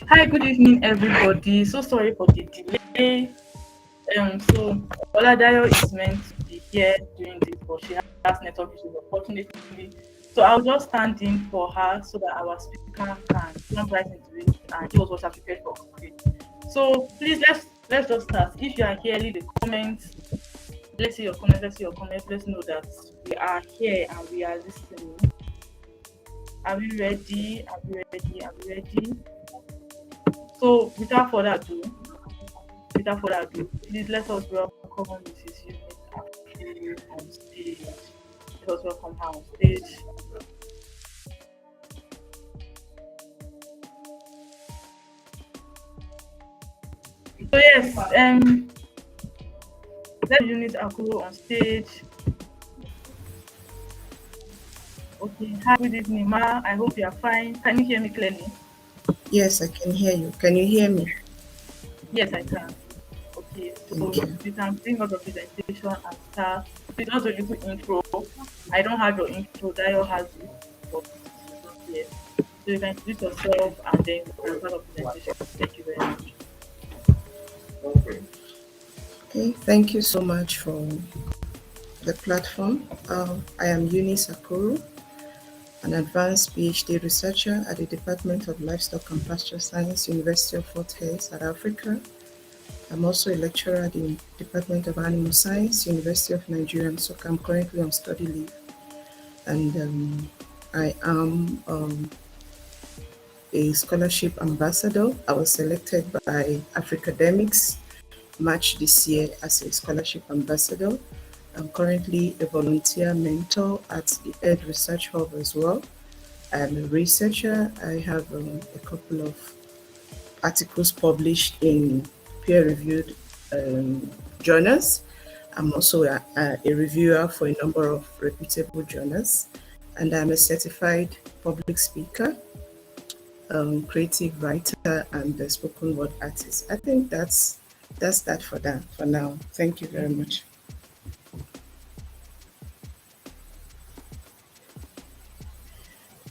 Hi, good evening, everybody. So sorry for the delay. So Oladayo is meant to be here doing this, but she has network issues, unfortunately. So I'll just stand in for her so that our speaker can jump right into it and show us what she prepared for today. So please let's just start. If you are here, leave the comments. Let's see your comments. Let's see your comments. Let's know that we are here and we are listening. Are we ready? Are we ready? Are we ready? So without further ado, please let us welcome Mrs. Eunice Akuru on stage. Let us welcome her on stage. So yes, let Eunice Akuru on stage. Okay, hi, good evening, ma. I hope you are fine. Can you hear me clearly? Yes, I can hear you. Can you hear me? Yes, I can. Okay, so Thank you. you can bring up your presentation and start. Please just a little intro. I don't have your intro, Dio has it, but she's not here. So you can introduce yourself and then we can start the presentation. Thank you very much. Okay, thank you so much for the platform. I am Eunice Akuru, an advanced PhD researcher at the Department of Livestock and Pasture Science, University of Fort Hays, South Africa. I'm also a lecturer at the Department of Animal Science, University of Nigeria, so I'm currently on study leave. And I am a scholarship ambassador. I was selected by Africademics March this year as a scholarship ambassador. I'm currently a volunteer mentor at the Ed Research Hub as well. I'm a researcher. I have a couple of articles published in peer-reviewed journals. I'm also a reviewer for a number of reputable journals, and I'm a certified public speaker, creative writer, and a spoken word artist. I think that's that for now. Thank you very much.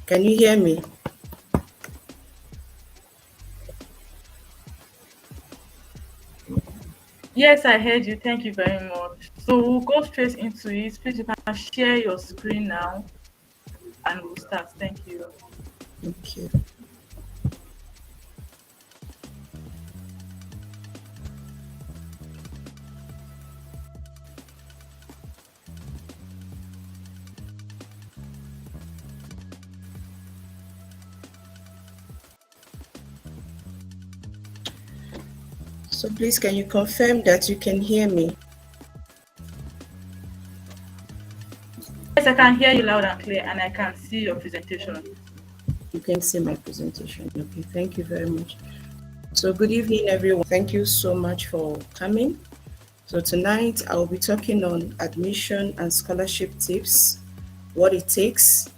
Can you hear me? Yes, I heard you. Thank you very much. So we'll go straight into it. Please, you can share your screen now and we'll start. Thank you. Thank you. So please, can you confirm that you can hear me? Yes, I can hear you loud and clear and I can see your presentation. You can see my presentation. Okay, thank you very much. So good evening, everyone. Thank you so much for coming. So tonight I'll be talking on admission and scholarship tips, what it takes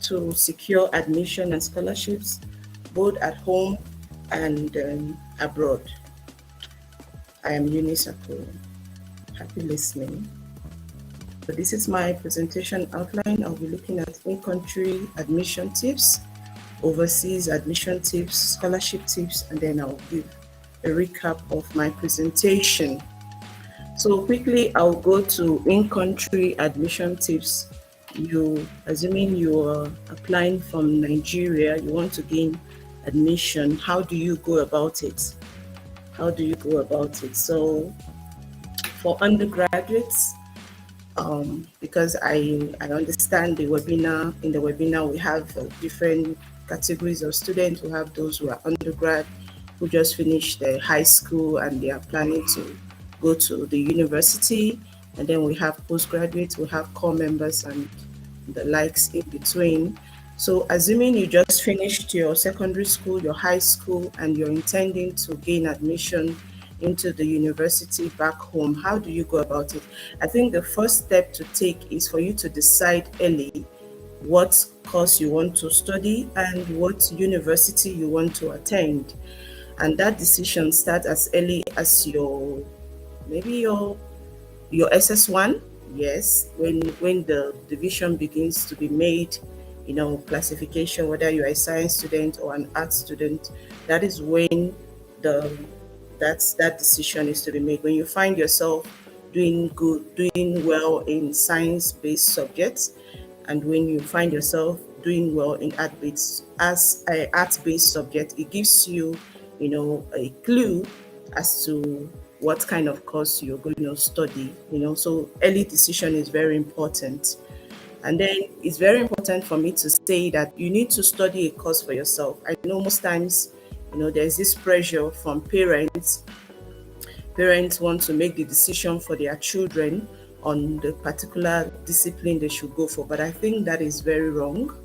to secure admission and scholarships, both at home and abroad. I am Eunice Akuru. Happy listening. So this is my presentation outline. I'll be looking at in-country admission tips, overseas admission tips, scholarship tips, and then I'll give a recap of my presentation. So quickly, I'll go to in-country admission tips. Assuming you are applying from Nigeria, you want to gain admission, how do you go about it? So for undergraduates, because I understand in the webinar, we have different categories of students. We have those who are undergrad, who just finished their high school and they are planning to go to the university. And then we have postgraduates, we have core members and the likes in between. So assuming you just finished your secondary school, your high school, and you're intending to gain admission into the university back home, how do you go about it? I think the first step to take is for you to decide early what course you want to study and what university you want to attend. And that decision starts as early as your SS1. Yes, when the division begins to be made classification, whether you're a science student or an art student, that is when the that decision is to be made. When you find yourself doing well in science-based subjects, and when you find yourself doing well in art-based subject, it gives you, a clue as to what kind of course you're going to study. So early decision is very important. And then it's very important for me to say that you need to study a course for yourself. I know most times, there's this pressure from parents. Parents want to make the decision for their children on the particular discipline they should go for. But I think that is very wrong.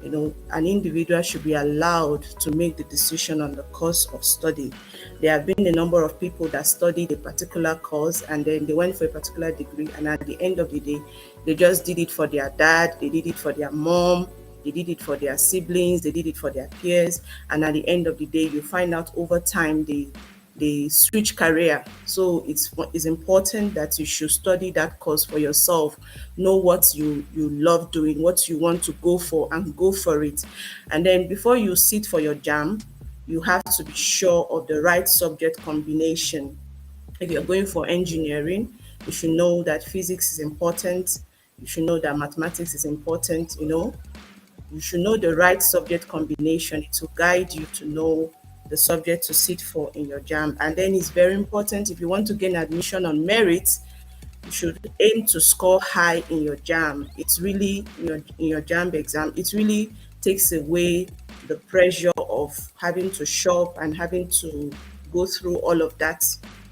An individual should be allowed to make the decision on the course of study. There have been a number of people that studied a particular course and then they went for a particular degree, and at the end of the day, they just did it for their dad, they did it for their mom, they did it for their siblings, they did it for their peers, and at the end of the day, you find out over time they switch career. So it's important that you should study that course for yourself, know what you love doing, what you want to go for, and go for it. And then before you sit for your jam, you have to be sure of the right subject combination. If you're going for engineering, you should know that physics is important, you should know that mathematics is important. You should know the right subject combination to guide you to know the subject to sit for in your jam. And then it's very important, if you want to gain admission on merit, you should aim to score high in your jam. It's really in your jam exam, it really takes away the pressure of having to shop and having to go through all of that,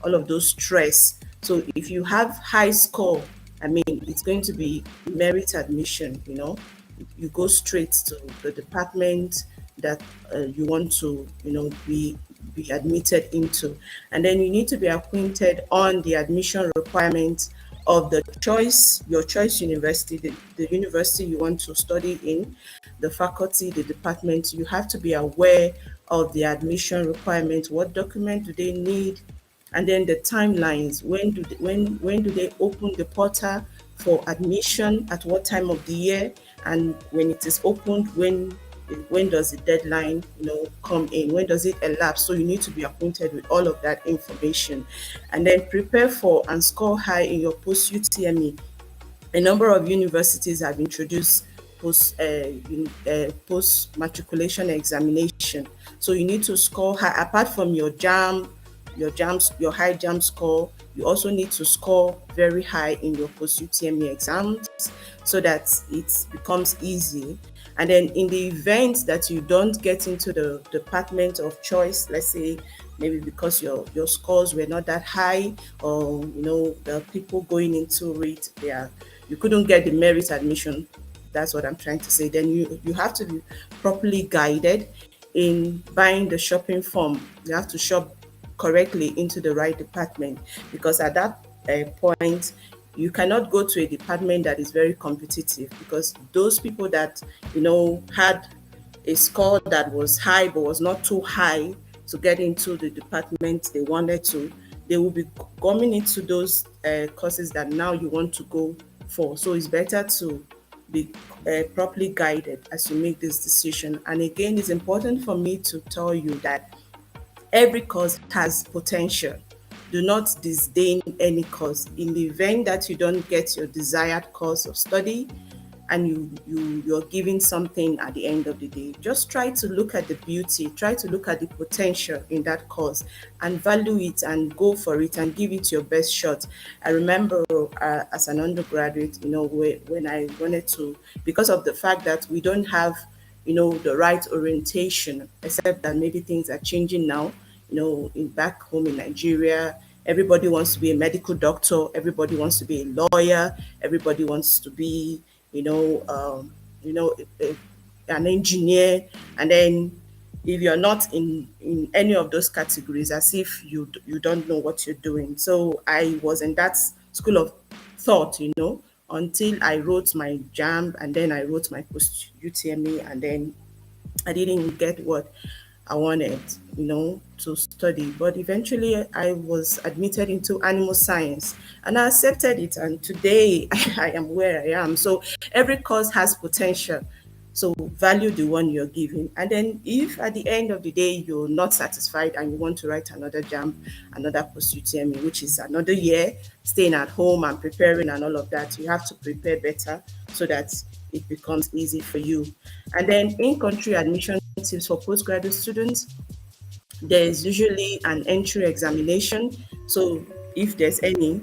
all of those stress. So if you have high score, I mean, it's going to be merit admission. You go straight to the department that you want to, be admitted into. And then you need to be acquainted on the admission requirements of your choice university, the university you want to study in, the faculty, the department. You have to be aware of the admission requirements. What document do they need? And then the timelines. When do they open the portal for admission? At what time of the year? And when it is opened, when does the deadline come in? When does it elapse? So you need to be acquainted with all of that information, and then prepare for and score high in your post UTME. A number of universities have introduced post matriculation examination. So you need to score high. Apart from your high jam score, you also need to score very high in your post UTME exams so that it becomes easy. And then in the event that you don't get into the department of choice, let's say maybe because your scores were not that high, or the people going into it, you couldn't get the merit admission. That's what I'm trying to say. Then you have to be properly guided in buying the shopping form. You have to shop correctly into the right department, because at that point, you cannot go to a department that is very competitive, because those people that had a score that was high but was not too high to get into the department they wanted to, they will be coming into those courses that now you want to go for. So it's better to be properly guided as you make this decision. And again, it's important for me to tell you that every course has potential. Do not disdain any course. In the event that you don't get your desired course of study and you're giving something at the end of the day, just try to look at the beauty, try to look at the potential in that course and value it and go for it and give it your best shot. I remember as an undergraduate, when I wanted to, because of the fact that we don't have the right orientation, except that maybe things are changing now. Back home in Nigeria, everybody wants to be a medical doctor, everybody wants to be a lawyer, everybody wants to be, an engineer. And then if you're not in any of those categories, as if you don't know what you're doing. So I was in that school of thought, until I wrote my jam, and then I wrote my post UTME, and then I didn't get what I wanted, to study. But eventually I was admitted into animal science and I accepted it. And today I am where I am. So every course has potential. So value the one you're giving. And then if at the end of the day you're not satisfied and you want to write another jam, another post UTME, which is another year, staying at home and preparing and all of that, you have to prepare better so that it becomes easy for you. And then in-country admission tips for postgraduate students, there's usually an entry examination. So if there's any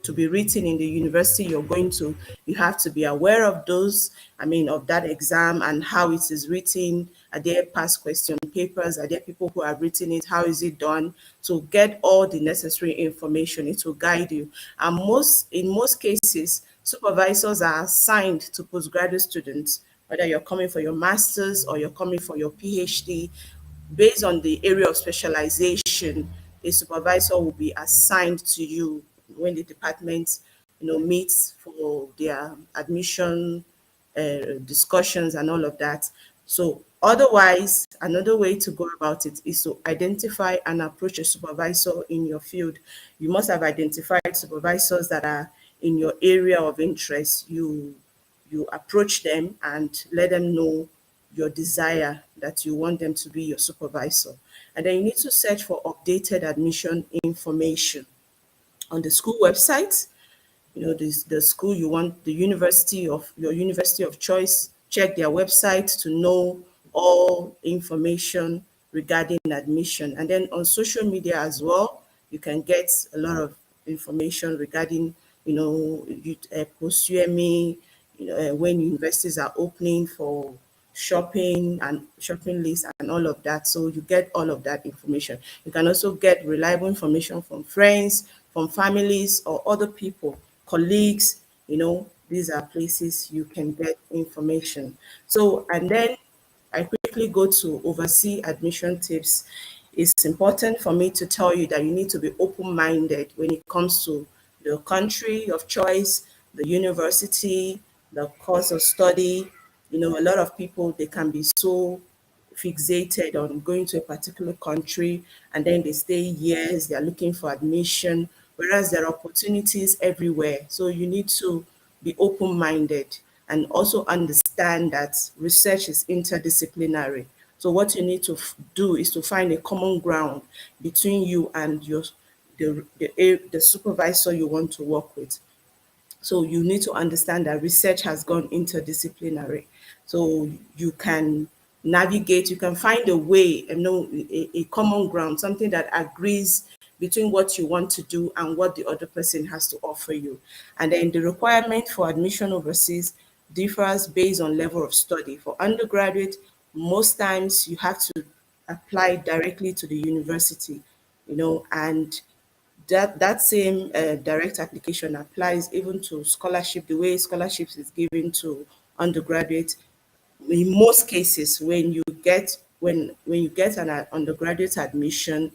to be written in the university you're going to, you have to be aware of those, I mean, of that exam and how it is written. Are there past question papers? Are there people who have written it? How is it done? So get all the necessary information. It will guide you. And in most cases, supervisors are assigned to postgraduate students, whether you're coming for your master's or you're coming for your PhD. Based on the area of specialization, a supervisor will be assigned to you when the department, meets for their admission discussions and all of that. So otherwise, another way to go about it is to identify and approach a supervisor in your field. You must have identified supervisors that are in your area of interest. You approach them and let them know your desire that you want them to be your supervisor. And then you need to search for updated admission information on the school website. The school you want, the university of your university of choice, check their website to know all information regarding admission. And then on social media as well, you can get a lot of information regarding, post UME, when universities are opening for shopping and shopping lists and all of that. So you get all of that information. You can also get reliable information from friends, from families or other people, colleagues. These are places you can get information. So, and then I quickly go to oversee admission tips. It's important for me to tell you that you need to be open-minded when it comes to the country of choice, the university, the course of study. A lot of people, they can be so fixated on going to a particular country and then they stay years, they're looking for admission, whereas there are opportunities everywhere. So you need to be open-minded and also understand that research is interdisciplinary. So what you need to do is to find a common ground between you and the supervisor you want to work with. So you need to understand that research has gone interdisciplinary. So you can navigate, you can find a way, a common ground, something that agrees between what you want to do and what the other person has to offer you. And then the requirement for admission overseas differs based on level of study. For undergraduate, most times you have to apply directly to the university, and that same direct application applies even to scholarship. The way scholarships is given to undergraduate, in most cases, when you get an undergraduate admission,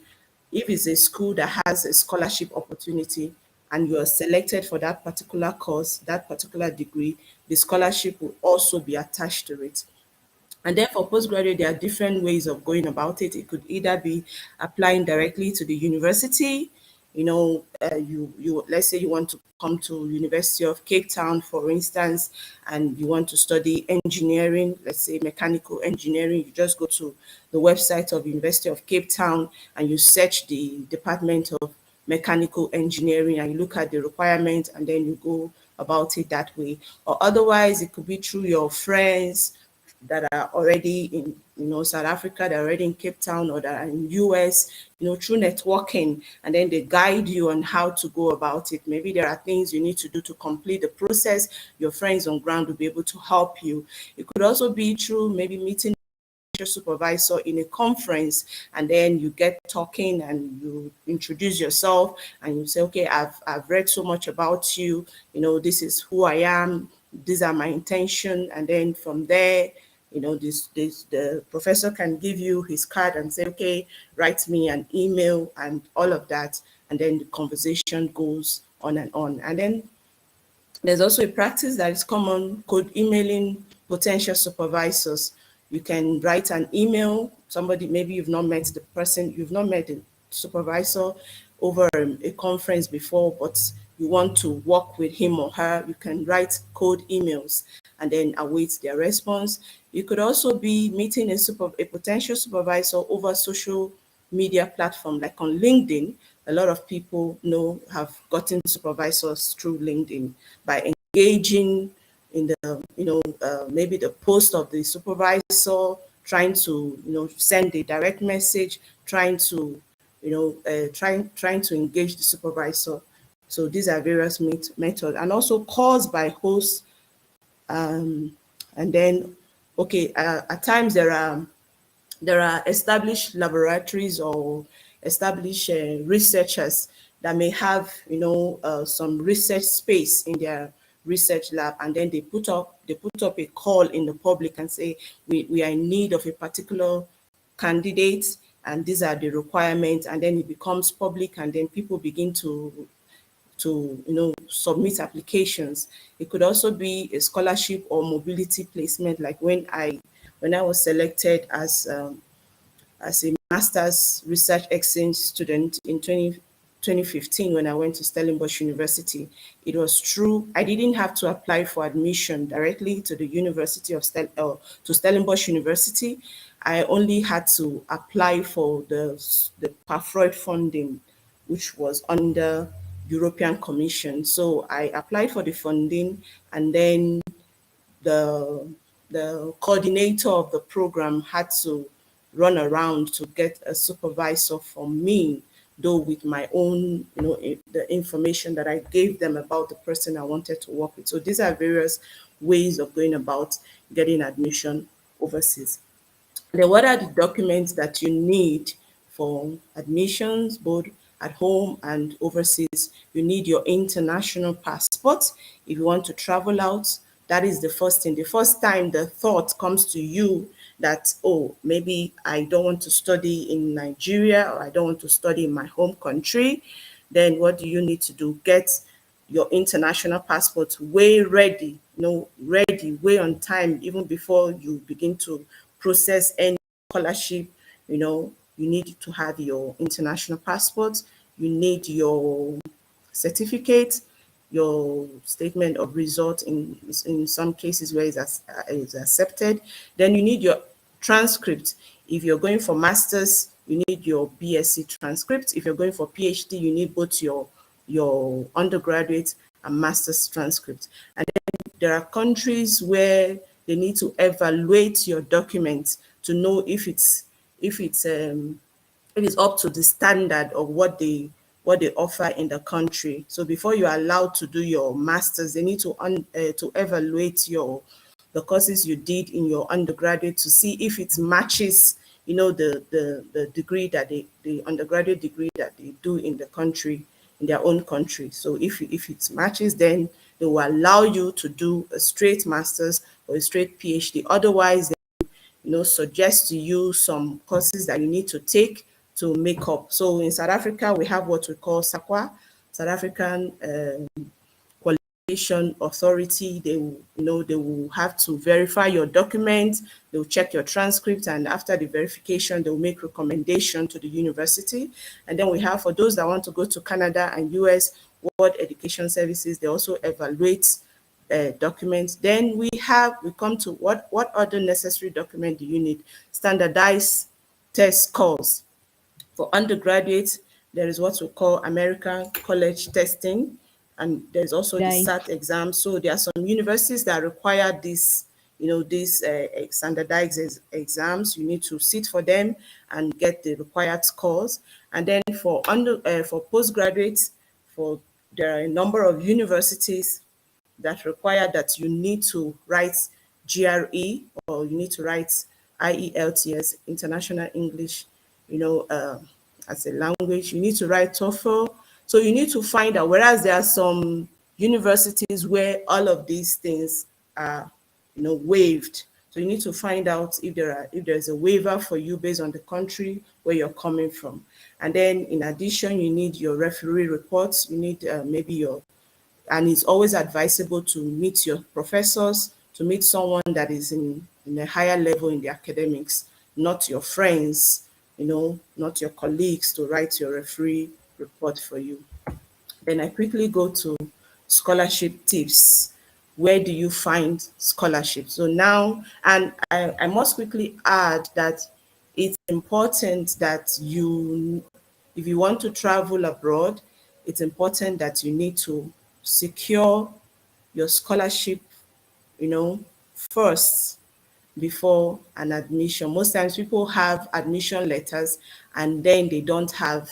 if it's a school that has a scholarship opportunity and you are selected for that particular course, that particular degree, the scholarship will also be attached to it. And then for postgraduate, there are different ways of going about it. It could either be applying directly to the university. You let's say you want to come to University of Cape Town, for instance, and you want to study engineering, let's say mechanical engineering. You just go to the website of University of Cape Town and you search the Department of Mechanical Engineering and you look at the requirements and then you go about it that way. Or otherwise, it could be through your friends that are already in South Africa, they're already in Cape Town, or that are in US, through networking, and then they guide you on how to go about it. Maybe there are things you need to do to complete the process. Your friends on ground will be able to help you. It could also be through maybe meeting your supervisor in a conference, and then you get talking and you introduce yourself and you say, okay, I've read so much about you, this is who I am, these are my intention. And then from there, the professor can give you his card and say, okay, write me an email and all of that. And then the conversation goes on and on. And then there's also a practice that is common called emailing potential supervisors. You can write an email, somebody, maybe you've not met the person, you've not met the supervisor over a conference before, but you want to work with him or her, you can write cold emails. and then await their response. You could also be meeting a potential supervisor over social media platform like on LinkedIn. A lot of people have gotten supervisors through LinkedIn by engaging in the maybe the post of the supervisor, trying to send a direct message, trying to trying to engage the supervisor. So these are various methods, and also calls by hosts. And then, okay, at times there are established laboratories or established researchers that may have some research space in their research lab, and then they put up a call in the public and say we are in need of a particular candidate, and these are the requirements, and then it becomes public, and then people begin to submit applications. It could also be a scholarship or mobility placement, like when I was selected as a master's research exchange student in 2015 when I went to Stellenbosch University. It was true. I didn't have to apply for admission directly to the University of to Stellenbosch University. I only had to apply for the PAFROID funding, which was under European Commission. So I applied for the funding, and then the coordinator of the program had to run around to get a supervisor for me, though with my own, the information that I gave them about the person I wanted to work with. So these are various ways of going about getting admission overseas. Then what are the documents that you need for admissions, both at home and overseas? You need your international passport. If you want to travel out, that is the first thing. The first time the thought comes to you that, oh, maybe I don't want to study in Nigeria, or I don't want to study in my home country, then what do you need to do? Get your international passport way ready, ready, way on time, even before you begin to process any scholarship. You need to have your international passport, you need your certificate, your statement of result in some cases where it's accepted. Then you need your transcript. If you're going for masters, you need your BSc transcript. If you're going for PhD, you need both your undergraduate and master's transcript. And then there are countries where they need to evaluate your documents to know if it is up to the standard of what they offer in the country. So before you're allowed to do your masters, they need to evaluate the courses you did in your undergraduate to see if it matches, the degree that the undergraduate degree that they do in the country, in their own country. So if it matches, then they will allow you to do a straight masters or a straight PhD. Otherwise, suggest to you some courses that you need to take to make up. So in South Africa, we have what we call SAQA, South African Qualification Authority. They will have to verify your documents, they will check your transcript, and after the verification, they will make recommendation to the university. And then we have, for those that want to go to Canada and US, World Education Services, they also evaluate documents. Then we come to what other necessary document do you need? Standardized test scores. For undergraduates, there is what we call American College Testing, and there's also the Right. SAT exam. So there are some universities that require these standardized exams. You need to sit for them and get the required scores. And then for postgraduates, there are a number of universities that require that you need to write GRE, or you need to write IELTS, International English, as a language. You need to write TOEFL. So you need to find out, whereas there are some universities where all of these things are, waived. So you need to find out if there's a waiver for you based on the country where you're coming from. And then in addition, you need your referee reports. You need and it's always advisable to meet your professors, to meet someone that is in a higher level in the academics, not your friends, not your colleagues, to write your referee report for you. Then I quickly go to scholarship tips. where do you find scholarship? So now, and I must quickly add that it's important that you, if you want to travel abroad, it's important that you need to secure your scholarship, first before an admission. Most times people have admission letters and then they don't have,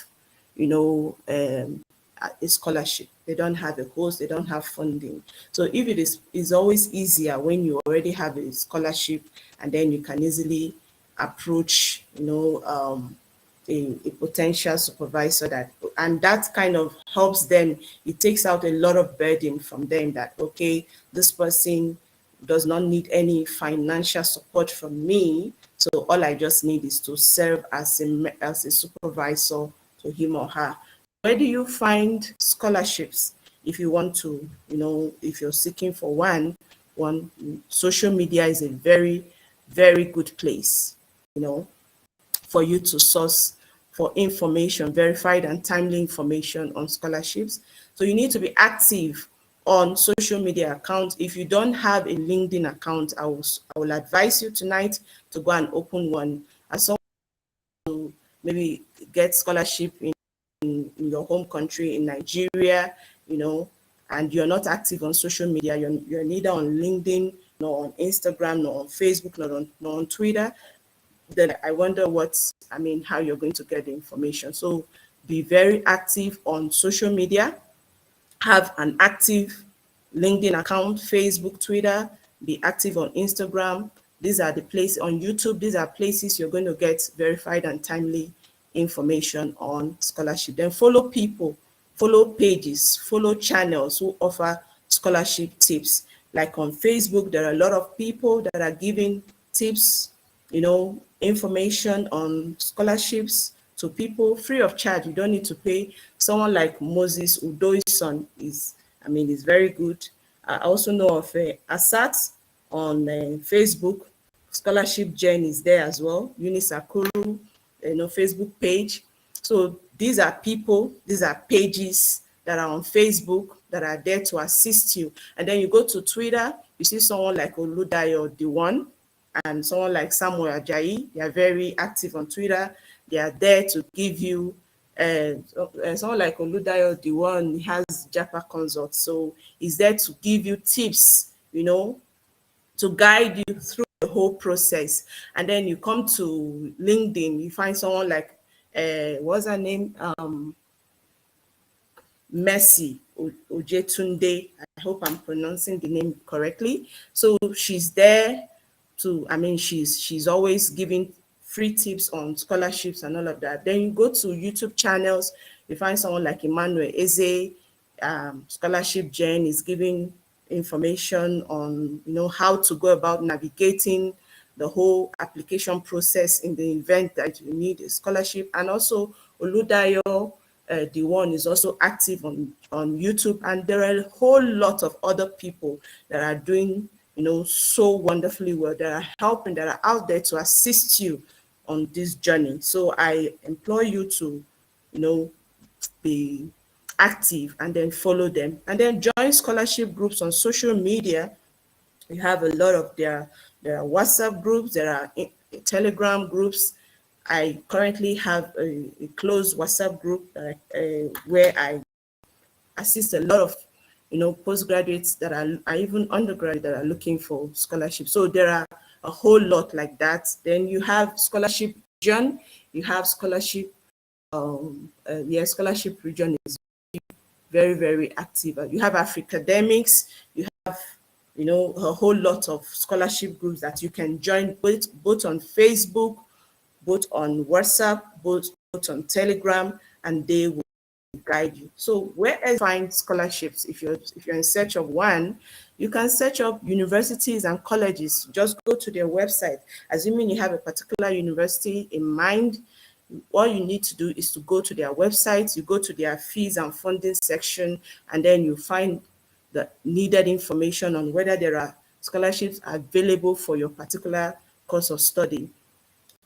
a scholarship. They don't have a host, they don't have funding. So if it is always easier when you already have a scholarship and then you can easily approach, a potential supervisor, and that kind of helps them. It takes out a lot of burden from them that, okay, this person does not need any financial support from me. So all I just need is to serve as a supervisor to him or her. Where do you find scholarships if you want to, if you're seeking for one social media is a very, very good place, for you to source for information, verified and timely information on scholarships. So you need to be active on social media accounts. If you don't have a LinkedIn account, I will advise you tonight to go and open one. As someone to maybe get scholarship in your home country, in Nigeria, and you're not active on social media, you're neither on LinkedIn, nor on Instagram, nor on Facebook, nor on Twitter, then I wonder how you're going to get the information. So be very active on social media, have an active LinkedIn account, Facebook, Twitter, be active on Instagram. These are the places on YouTube. These are places you're going to get verified and timely information on scholarship. Then follow people, follow pages, follow channels who offer scholarship tips. Like on Facebook, there are a lot of people that are giving tips, information on scholarships to people free of charge. You don't need to pay. Someone like Moses Udoi's son is very good. I also know of Asat on Facebook. Scholarship Jen is there as well. Eunice Akuru, Facebook page. So these are people, these are pages that are on Facebook that are there to assist you. And then you go to Twitter, you see someone like Oludayo Diwan and someone like Samuel Ajayi. They are very active on Twitter. They are there to give you, someone like Oludayo Diwan has Japa Consult. So he's there to give you tips, to guide you through the whole process. And then you come to LinkedIn, you find someone like, what's her name? Mercy Ojetunde. I hope I'm pronouncing the name correctly. So she's there to, she's always giving free tips on scholarships and all of that. Then you go to YouTube channels, you find someone like Emmanuel Eze, Scholarship Jen is giving information on, how to go about navigating the whole application process in the event that you need a scholarship. And also Oludayo the one is also active on YouTube, and there are a whole lot of other people that are doing, so wonderfully well, that are helping, that are out there to assist you on this journey. So I implore you to, be active and then follow them, and then join scholarship groups on social media. You have a lot of there are WhatsApp groups, there are Telegram groups. I currently have a closed WhatsApp group where I assist a lot of, postgraduates that are even undergraduate that are looking for scholarship. So there are a whole lot like that. Then you have scholarship region. You have scholarship. Scholarship region is very, very active. You have Africademics. You have, a whole lot of scholarship groups that you can join both on Facebook, both on WhatsApp, both on Telegram, and they will guide you. So where else find scholarships? If you're in search of one, you can search up universities and colleges. Just go to their website. Assuming you have a particular university in mind, all you need to do is to go to their website, you go to their fees and funding section, and then you find the needed information on whether there are scholarships available for your particular course of study.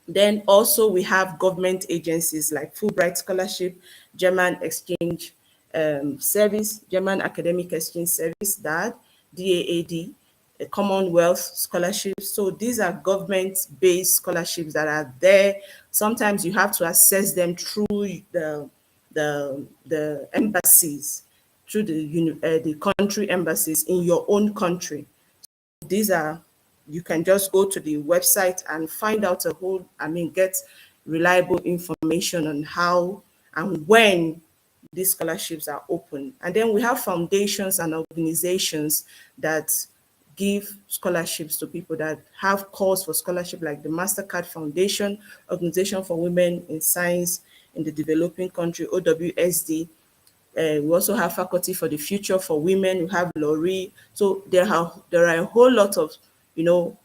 Then also we have government agencies like Fulbright Scholarship, German Exchange Service, German Academic Exchange Service, that DAAD, a Commonwealth scholarships. So these are government-based scholarships that are there. Sometimes you have to access them through the embassies, through the country embassies in your own country. These are, you can just go to the website and find out get reliable information on how and when these scholarships are open. And then we have foundations and organizations that give scholarships to people that have calls for scholarship, like the MasterCard Foundation, Organization for Women in Science in the Developing Country, OWSD. We also have Faculty for the Future for Women. We have Lori. So there are a whole lot of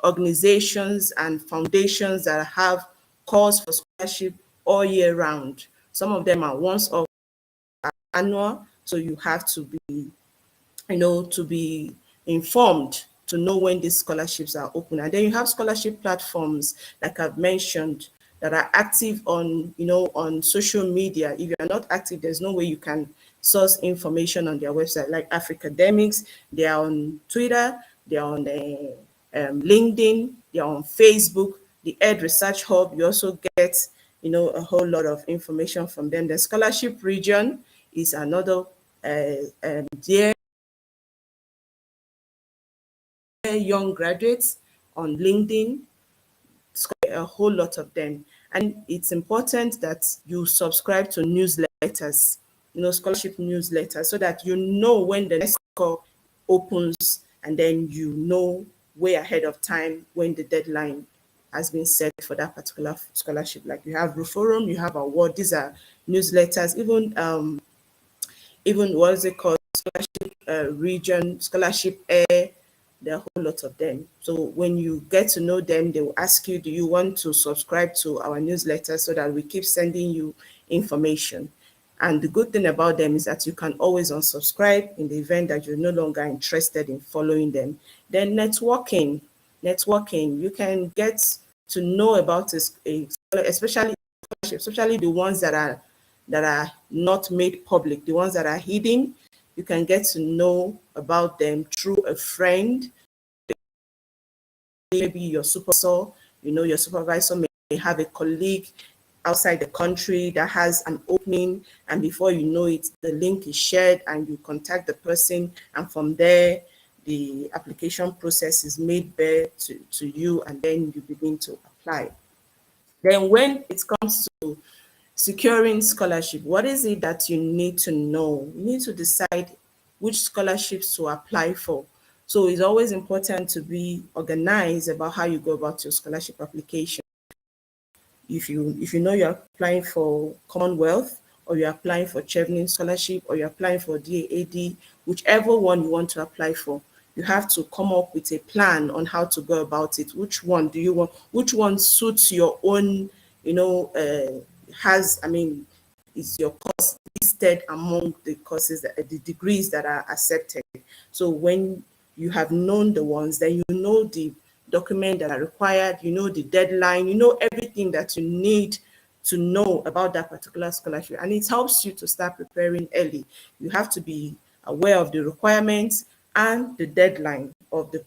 organizations and foundations that have calls for scholarship all year round. Some of them are once off annual, so you have to be to be informed to know when these scholarships are open. And then you have scholarship platforms, like I've mentioned, that are active on, on social media. If you're not active, there's no way you can source information on their website, like Africademics. They are on Twitter, they're on LinkedIn, they're on Facebook, the Ed Research Hub. You also get, a whole lot of information from them. The scholarship region is another dear young graduates on LinkedIn, a whole lot of them. And it's important that you subscribe to newsletters, scholarship newsletters, so that you know when the next call opens, and then you know way ahead of time when the deadline has been set for that particular scholarship. Like you have Reforum, you have award. These are newsletters. Even what is it called? Scholarship region, scholarship air. There are a whole lot of them. So when you get to know them, they will ask you, do you want to subscribe to our newsletter, so that we keep sending you information. And the good thing about them is that you can always unsubscribe in the event that you're no longer interested in following them. Then networking, you can get to know about this, especially the ones that are not made public, the ones that are hidden. You can get to know about them through a friend, maybe your supervisor. Your supervisor may have a colleague outside the country that has an opening, and before you know it, the link is shared and you contact the person, and from there, the application process is made bare to you, and then you begin to apply. Then when it comes to securing scholarship, what is it that you need to know? You need to decide which scholarships to apply for. So it's always important to be organized about how you go about your scholarship application. If you know you're applying for Commonwealth, or you're applying for Chevening Scholarship, or you're applying for DAAD, whichever one you want to apply for, you have to come up with a plan on how to go about it. Which one do you want? Which one suits your own, is your course listed among the courses, the degrees that are accepted. So when you have known the ones, then you know the document that are required, you know the deadline, you know everything that you need to know about that particular scholarship. And it helps you to start preparing early. You have to be aware of the requirements and the deadlines of the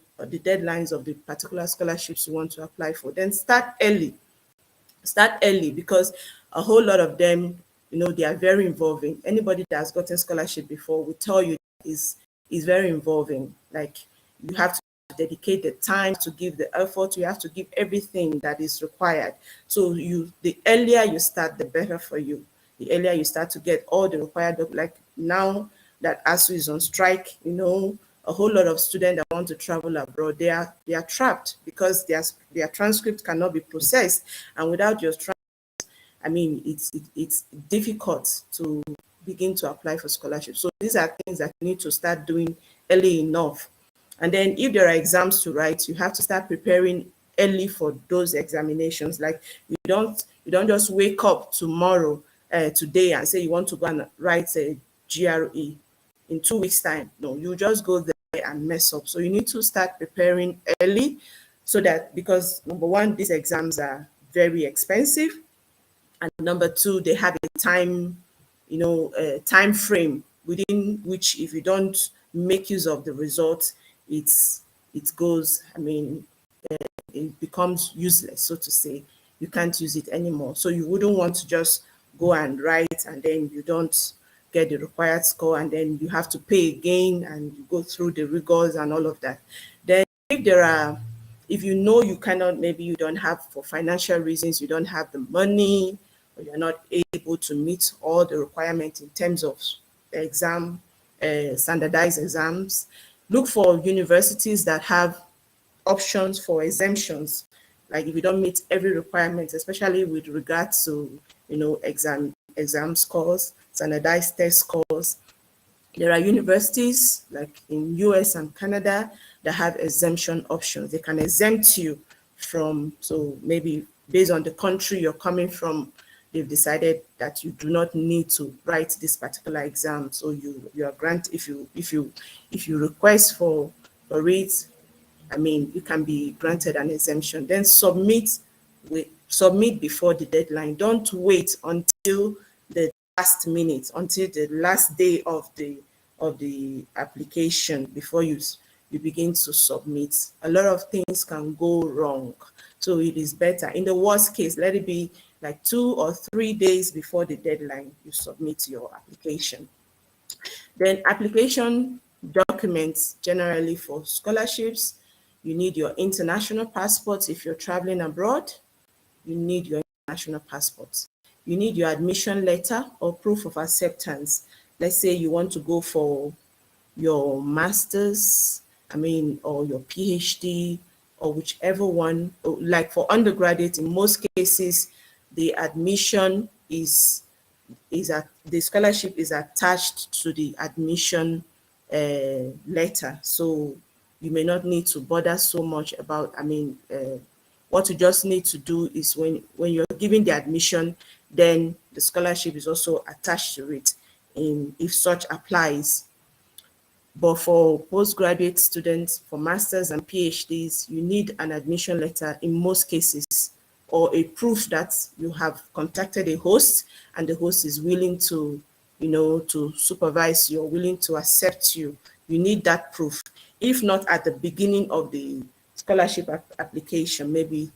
particular scholarships you want to apply for. Then start early, because a whole lot of them, they are very involving. Anybody that has gotten scholarship before will tell you is very involving. Like, you have to dedicate the time, to give the effort, you have to give everything that is required. So the earlier you start, the better for you. The earlier you start to get all the required, like now that ASU is on strike, a whole lot of students that want to travel abroad, they are trapped because their transcript cannot be processed, and without your it's difficult to begin to apply for scholarships. So these are things that you need to start doing early enough. And then if there are exams to write, you have to start preparing early for those examinations. Like, you don't just wake up today and say you want to go and write a GRE in 2 weeks time. No, you just go there and mess up. So you need to start preparing early, so that, because number one, these exams are very expensive, and number two, they have a time frame within which, if you don't make use of the results, it's it goes, it becomes useless, so to say. You can't use it anymore. So you wouldn't want to just go and write and then you don't get the required score and then you have to pay again and you go through the rigors and all of that. Then if there are, if you know you cannot, maybe you don't have, for financial reasons, you don't have the money, or you're not able to meet all the requirements in terms of exam, standardized exams, look for universities that have options for exemptions. Like if you don't meet every requirement, especially with regards to, exam scores, standardized test scores, there are universities like in US and Canada that have exemption options. They can exempt you from, so maybe based on the country you're coming from, they've decided that you do not need to write this particular exam. So you are granted, if you request for it, you can be granted an exemption. Then submit before the deadline. Don't wait until the last minute, until the last day of the application before you begin to submit. A lot of things can go wrong. So it is better. In the worst case, let it be like 2 or 3 days before the deadline, you submit your application. Then application documents generally for scholarships, you need your international passport. If you're traveling abroad, you need your international passport. You need your admission letter or proof of acceptance. Let's say you want to go for your master's, or your PhD, or whichever one. Like for undergraduate, in most cases, the admission the scholarship is attached to the admission letter. So you may not need to bother so much about, what you just need to do is when you're giving the admission, then the scholarship is also attached to it, if such applies. But for postgraduate students, for masters and PhDs, you need an admission letter in most cases, or a proof that you have contacted a host and the host is willing to, to supervise you, or willing to accept you. You need that proof. If not at the beginning of the scholarship application, maybe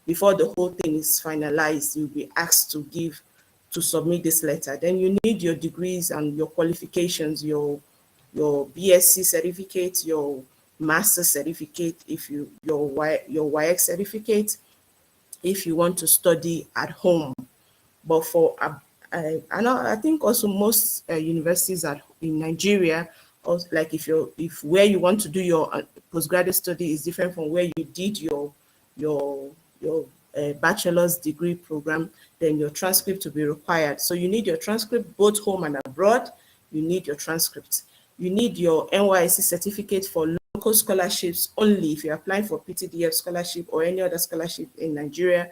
before the whole thing is finalized, you'll be asked to submit this letter. Then you need your degrees and your qualifications, your BSc certificate, your master certificate, your YX certificate, if you want to study at home. But I think also most universities in Nigeria, also, like if where you want to do your postgraduate study is different from where you did your bachelor's degree program, then your transcript will be required. So you need your transcript both home and abroad. You need your transcript. You need your NYSC certificate for local scholarships only. If you're applying for PTDF scholarship or any other scholarship in Nigeria,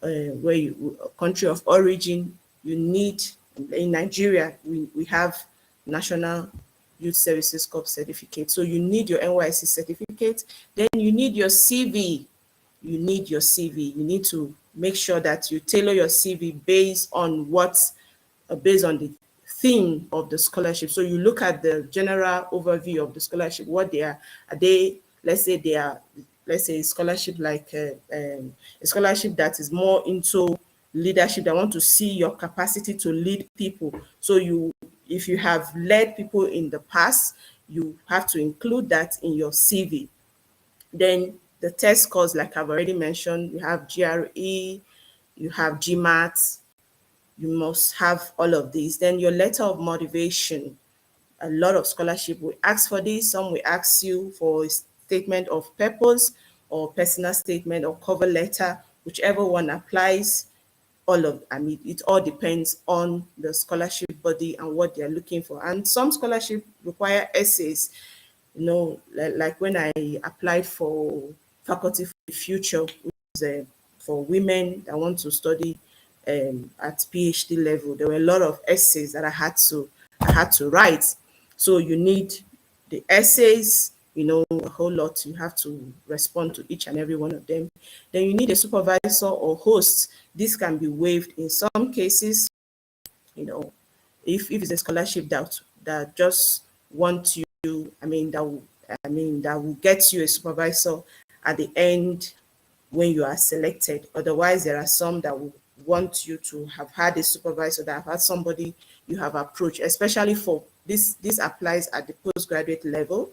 where country of origin, you need, in Nigeria, we have National Youth Services Corps certificate. So you need your NYSC certificate. Then you need your CV. You need your CV. You need to make sure that you tailor your CV based on the theme of the scholarship. So you look at the general overview of the scholarship, what they are. Let's say a scholarship like a scholarship that is more into leadership. They want to see your capacity to lead people. So if you have led people in the past, you have to include that in your CV. Then the test scores, like I've already mentioned, you have GRE, you have GMAT, you must have all of these. Then your letter of motivation. A lot of scholarship will ask for this. Some will ask you for a statement of purpose or personal statement or cover letter, whichever one applies. It all depends on the scholarship body and what they're looking for. And some scholarship require essays. Like when I applied for Faculty for the Future, which is for women that want to study at PhD level, there were a lot of essays that I had to write. So you need the essays, a whole lot. You have to respond to each and every one of them. Then you need a supervisor or host. This can be waived in some cases, if it's a scholarship that just want you that will get you a supervisor at the end when you are selected. Otherwise, there are some that will want you to have had a supervisor, that have had somebody you have approached, especially for this. This applies at the postgraduate level.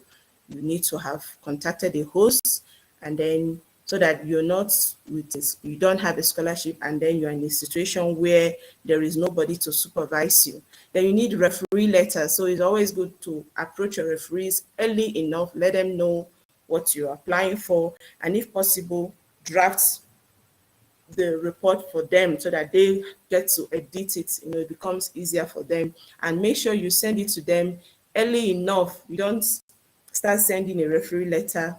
You need to have contacted a host, and then so that you're not with this, you don't have a scholarship, and then you're in a situation where there is nobody to supervise you. Then you need referee letters. So it's always good to approach your referees early enough, let them know what you're applying for, and if possible, draft the report for them so that they get to edit it. It becomes easier for them. And make sure you send it to them early enough. You don't start sending a referee letter,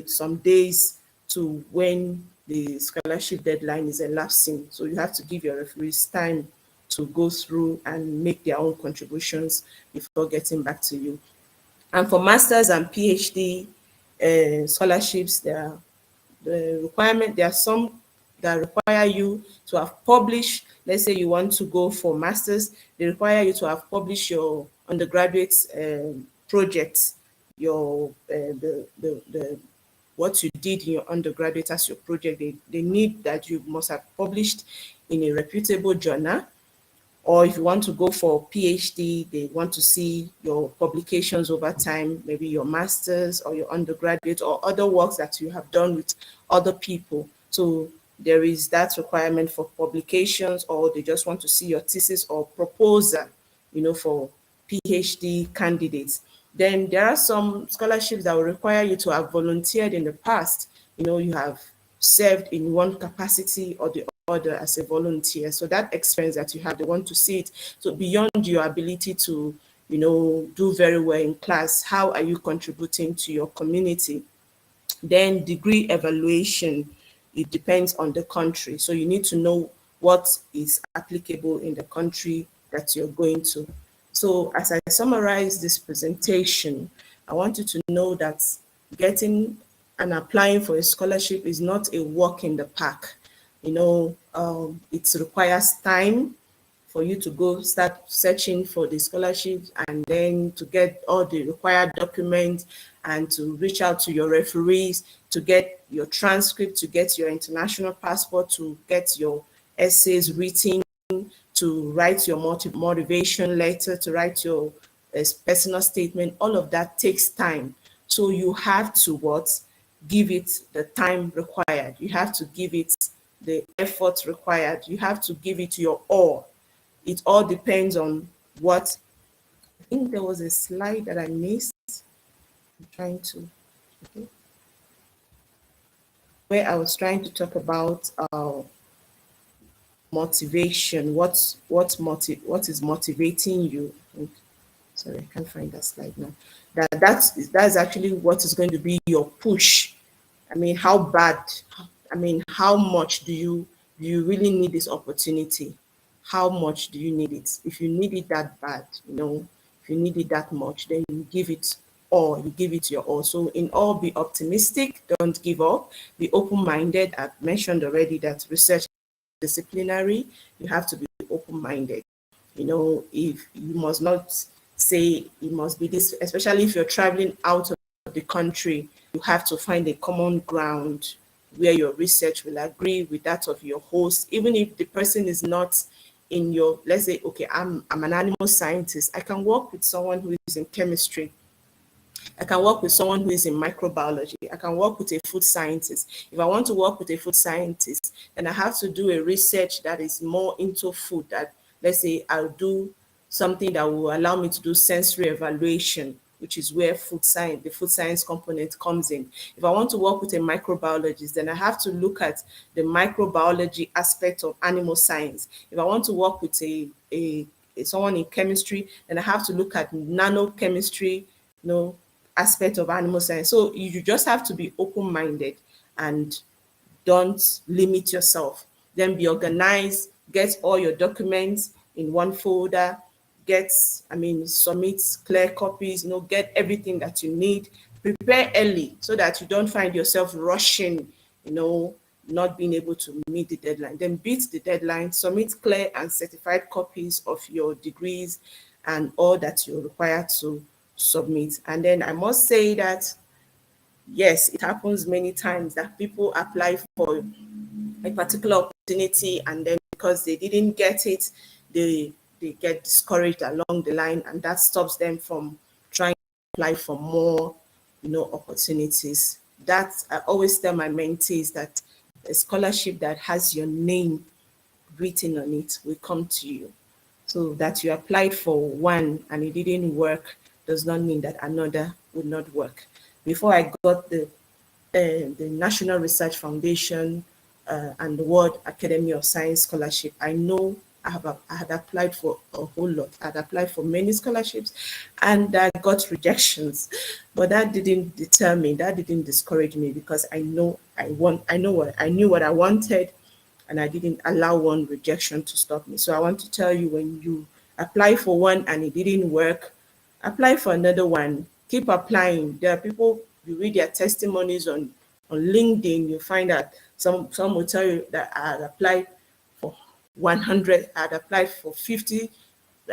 some days to when the scholarship deadline is elapsing. So you have to give your referees time to go through and make their own contributions before getting back to you. And for masters and PhD scholarships, there are some that require you to have published. Let's say you want to go for masters, they require you to have published your undergraduate project, your the what you did in your undergraduate as your project. They need that you must have published in a reputable journal. Or if you want to go for PhD, they want to see your publications over time, maybe your master's or your undergraduate or other works that you have done with other people. So there is that requirement for publications, or they just want to see your thesis or proposal, for PhD candidates. Then there are some scholarships that will require you to have volunteered in the past. You have served in one capacity or the other as a volunteer. So that experience that you have, they want to see it. So beyond your ability to, do very well in class, how are you contributing to your community? Then degree evaluation, it depends on the country. So you need to know what is applicable in the country that you're going to. So as I summarize this presentation, I want you to know that getting and applying for a scholarship is not a walk in the park. It requires time for you to go start searching for the scholarships, and then to get all the required documents, and to reach out to your referees, to get your transcript, to get your international passport, to get your essays written, to write your motivation letter, to write your personal statement. All of that takes time. So you have to give it the time required. You have to give it the effort required. You have to give it your all. It all depends on what. I think there was a slide that I missed. I'm trying to, okay, where I was trying to talk about motivation. What is motivating you? Sorry, I can't find that slide now. That's actually what is going to be your push. How much do you really need this opportunity? How much do you need it? If you need it that bad, if you need it that much, then you give it all, you give it your all. So in all, be optimistic, don't give up, be open-minded. I've mentioned already that research disciplinary, you have to be open-minded. If you must not say it must be this, especially if you're traveling out of the country, you have to find a common ground where your research will agree with that of your host, even if the person is not in your, let's say, okay, I'm an animal scientist. I can work with someone who is in chemistry. I can work with someone who is in microbiology. I can work with a food scientist. If I want to work with a food scientist, then I have to do a research that is more into food. That, let's say, I'll do something that will allow me to do sensory evaluation, which is where the food science component comes in. If I want to work with a microbiologist, then I have to look at the microbiology aspect of animal science. If I want to work with someone in chemistry, then I have to look at nanochemistry, aspect of animal science. So you just have to be open-minded and don't limit yourself. Then be organized, get all your documents in one folder, submit clear copies, get everything that you need. Prepare early so that you don't find yourself rushing, not being able to meet the deadline. Then beat the deadline, submit clear and certified copies of your degrees and all that you're required to submit. And then I must say that yes, it happens many times that people apply for a particular opportunity, and then because they didn't get it, they they get discouraged along the line, and that stops them from trying to apply for more, opportunities. That I always tell my mentees that a scholarship that has your name written on it will come to you. So that you applied for one and it didn't work does not mean that another would not work. Before I got the National Research Foundation and the World Academy of Science Scholarship, I know I had applied for a whole lot. I had applied for many scholarships and I got rejections. But that didn't deter me, that didn't discourage me, because I knew what I wanted, and I didn't allow one rejection to stop me. So I want to tell you, when you apply for one and it didn't work, apply for another one. Keep applying. There are people, you read their testimonies on LinkedIn, you find that some will tell you that I had applied for 100, I had applied for 50,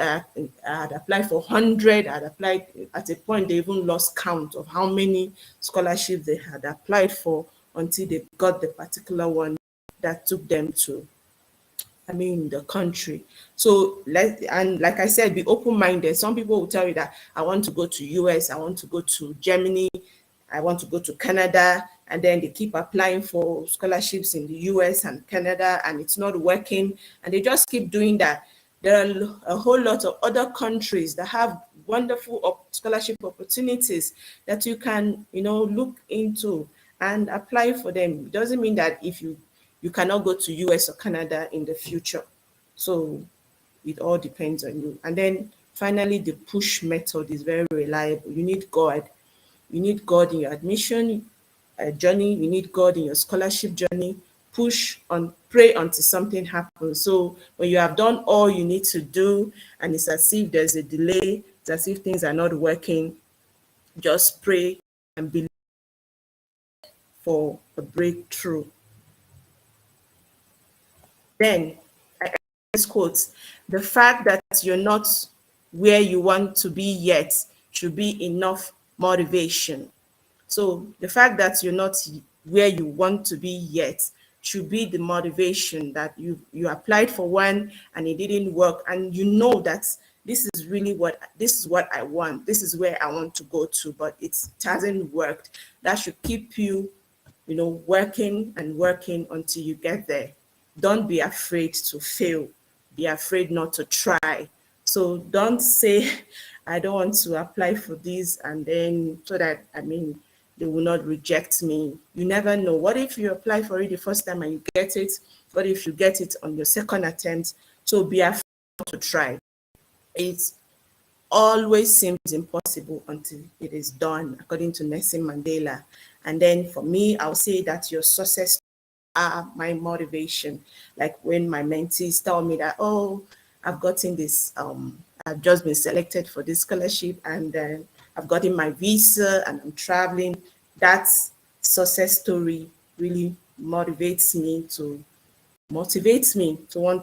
I had applied for 100, I had applied, at a point they even lost count of how many scholarships they had applied for until they got the particular one that took them to, the country. So and like I said, be open-minded. Some people will tell you that I want to go to US, I want to go to Germany, I want to go to Canada, and then they keep applying for scholarships in the US and Canada, and it's not working, and they just keep doing that. There are a whole lot of other countries that have wonderful scholarship opportunities that you can, look into and apply for them. It doesn't mean that if you cannot go to US or Canada in the future. So it all depends on you. And then finally, the push method is very reliable. You need God. You need God in your admission journey. You need God in your scholarship journey. Push on, pray until something happens. So when you have done all you need to do, and it's as if there's a delay, it's as if things are not working, just pray and believe for a breakthrough. Then, this quote, the fact that you're not where you want to be yet should be enough motivation. So the fact that you're not where you want to be yet should be the motivation that you applied for one and it didn't work, and you know that this is what I want. This is where I want to go to, but it hasn't worked. That should keep you, working and working until you get there. Don't be afraid to fail. Be afraid not to try. So don't say, I don't want to apply for this, and then so that, they will not reject me. You never know. What if you apply for it the first time and you get it? What if you get it on your second attempt? So be afraid to try. It always seems impossible until it is done, according to Nelson Mandela. And then for me, I'll say that your success are my motivation. Like when my mentees tell me that, oh, I've gotten this, I've just been selected for this scholarship, and then I've gotten my visa and I'm traveling. That success story really motivates me to want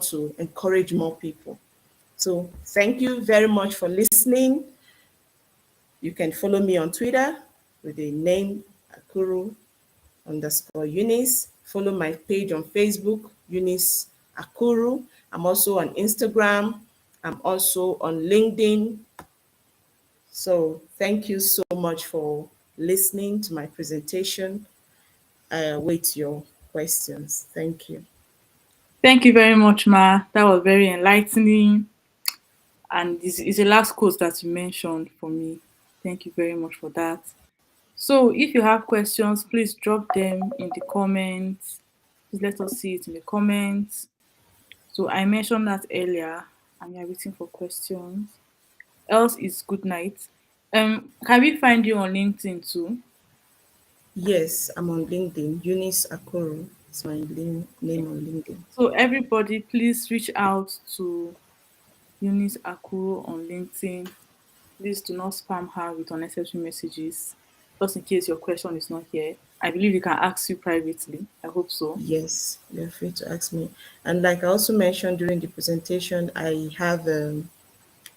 to encourage more people. So thank you very much for listening. You can follow me on Twitter with the name Akuru_Eunice. Follow my page on Facebook, Eunice Akuru. I'm also on Instagram. I'm also on LinkedIn. So thank you so much for listening to my presentation. I await your questions. Thank you. Thank you very much, Ma. That was very enlightening. And this is the last quote that you mentioned for me. Thank you very much for that. So if you have questions, please drop them in the comments. Please let us see it in the comments. So I mentioned that earlier, and you're waiting for questions. Else is good night. Can we find you on LinkedIn too? Yes, I'm on LinkedIn. Eunice Akuru is my name on LinkedIn. So everybody, please reach out to Eunice Akuru on LinkedIn. Please do not spam her with unnecessary messages, just in case your question is not here. I believe you can ask you privately. I hope so. Yes, you're free to ask me. And like I also mentioned during the presentation, I have a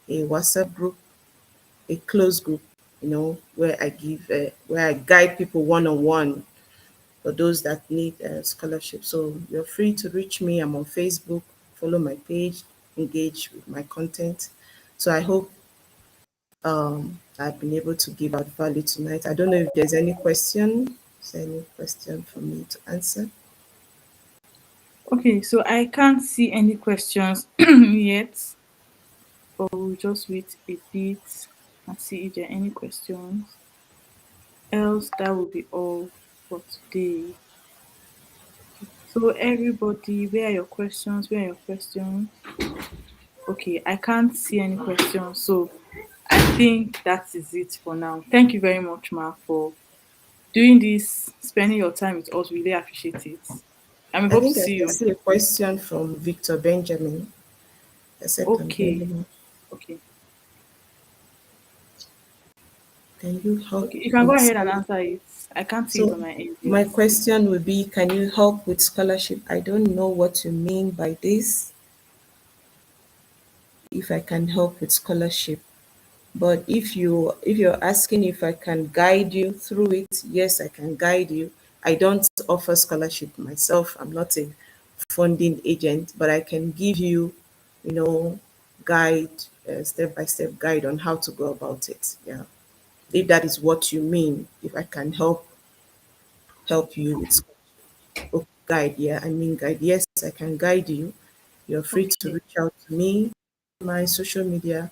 WhatsApp group, a closed group where I guide people one on one for those that need scholarship. So you're free to reach me. I'm on Facebook. Follow my page, engage with my content. So I hope I've been able to give out value tonight. I don't know if there's any question. Is there any question for me to answer? Okay, so I can't see any questions yet, but we'll just wait a bit and see if there are any questions. Else, that will be all for today. So, everybody, where are your questions? Where are your questions? Okay, I can't see any questions. So, I think that is it for now. Thank you very much, Ma, for doing this, spending your time with us. Really appreciate it. And we I hope to think I see can you. see a question from Victor Benjamin. Except I'm Okay, Benjamin. okay, Can you help okay. You can go with ahead and scholarship? answer it. I can't see it on So my end yet. my question would be, can you help with scholarship? I don't know what you mean by this, if I can help with scholarship. But if you're asking if I can guide you through it, yes, I can guide you. I don't offer scholarship myself. I'm not a funding agent, but I can give you, you know, guide, step by step guide on how to go about it. Yeah, if that is what you mean, if I can help you with guide. Yeah, I mean guide. Yes, I can guide you. You're free to Okay. reach out to me, my social media,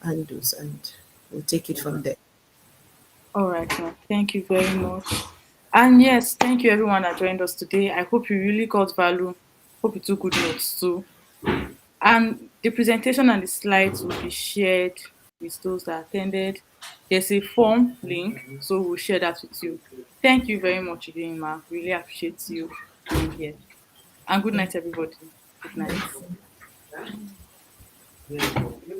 handles, and we'll take it from there. All right, ma. Thank you very much. And yes, thank you everyone that joined us today. I hope you really got value. Hope you took good notes too. And the presentation and the slides will be shared with those that attended. There's a form link, so we'll share that with you. Thank you very much again, ma. Really appreciate you being here. And good Thank night, everybody. Good night. you.